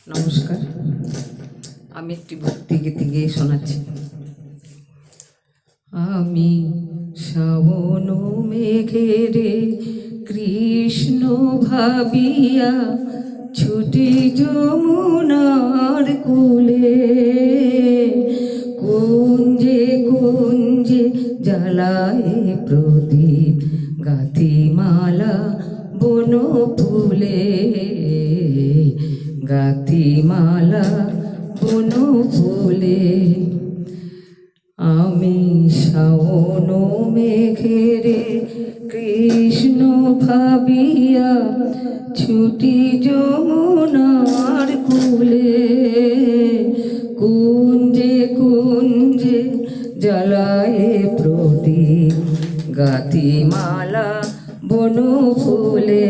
নমস্কার, আমি একটি ভক্তি গীতি গিয়ে শোনাচ্ছি। আমি শ্রাবণ মেঘেরে কৃষ্ণ ভাবিয়া ছুটি যমুনার কূলে, কুঞ্জে কুঞ্জে জ্বালায় প্রদীপ, গাতিমালা বন ফুলে, গাতিমালা বন ফুলে। আমি শ্রাবণ মেঘেরে কৃষ্ণ ভাবিয়া ছুটি যমুনার কূলে, কুঞ্জে কুঞ্জে জ্বালায় প্রদীপ, গাতিমালা বন ফুলে,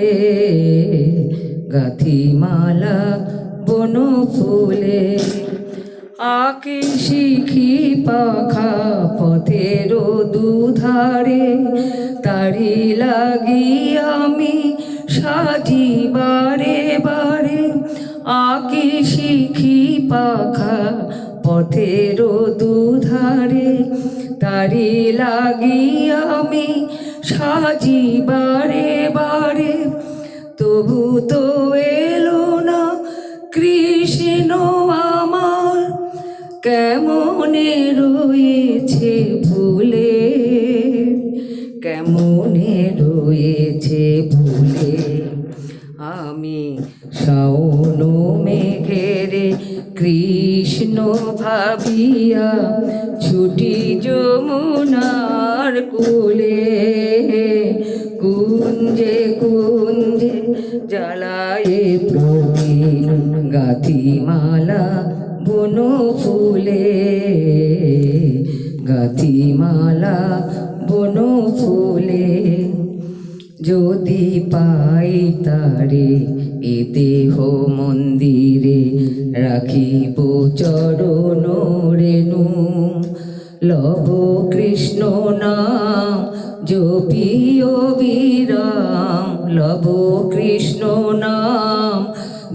গাতিমালা বন ফুলে। আঁকি শিখি পাখা পথের দুধারে, তারি লাগি আমি সাজি বারে বারে। আঁকি শিখি পাখা পথের দুধারে, তারি লাগি আমি সাজি বারে বারে। তবু তো এলো না কৃষ্ণ আমার, কেমনে রয়েছে ভুলে, কেমনে রয়েছে ভুলে। আমি শ্রাবণ মেঘেরে কৃষ্ণ ভাবিয়া ছুটি যমুনার কূলে, কুঞ্জে কুঞ্জে জ্বালায় প্রদীপ, গাতিমালা বন ফুলে, গাতিমালা বন ফুলে। যদি পাই তারে এ দেহ মন্দিরে, রাখিব চরণ রেণু, লব কৃষ্ণ নাম জপিও বিরাম, লব কৃষ্ণ নাম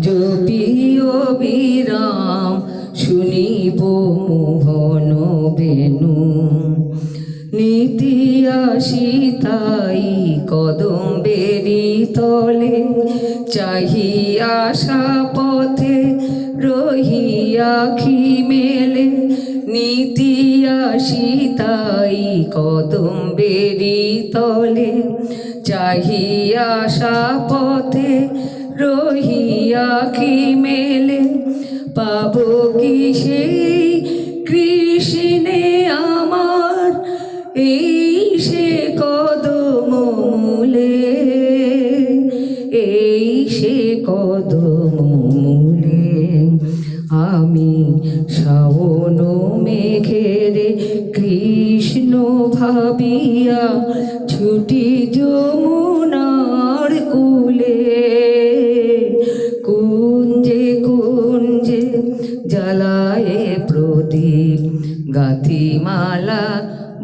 জপিও বিরাম। শুনিব মোহন বেণু, নীতি আসিতাই কদম্বেরি তলে, চাহিয়া আশা পথে রহিয়া আখি মেলে। নীতি আসিতাই কদম্বেরি তলে, চাহিয়া আশা পথে রহিয়া আখি মেলে। পাবো কি সেই কৃষ্ণে আমার, এই সে কদম মূলে, এই সে কদম মূলে। আমি শ্রাবণ মেঘেরে কৃষ্ণ ভাবিয়া ছুটি যমুনার কূলে, কুঞ্জে কুঞ্জে জ্বালায় প্রদীপ, গাতিমালা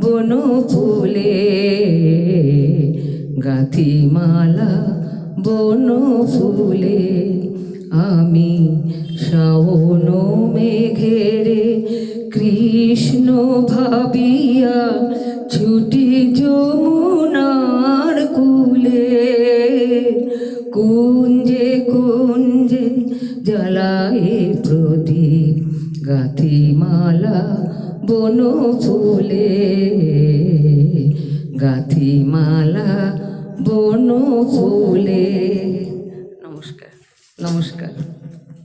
বন ফুলে, গাতিমালা বন ফুলে। আমি শ্রাবণ মেঘেরে কৃষ্ণ ভাবিয়া ছুটি যমুনার কূলে, কুঞ্জে কুঞ্জে জ্বালায় প্রদীপ, গাতিমালা বন ফুলে, গাতিমালা বন ফুলে। নমস্কার, নমস্কার।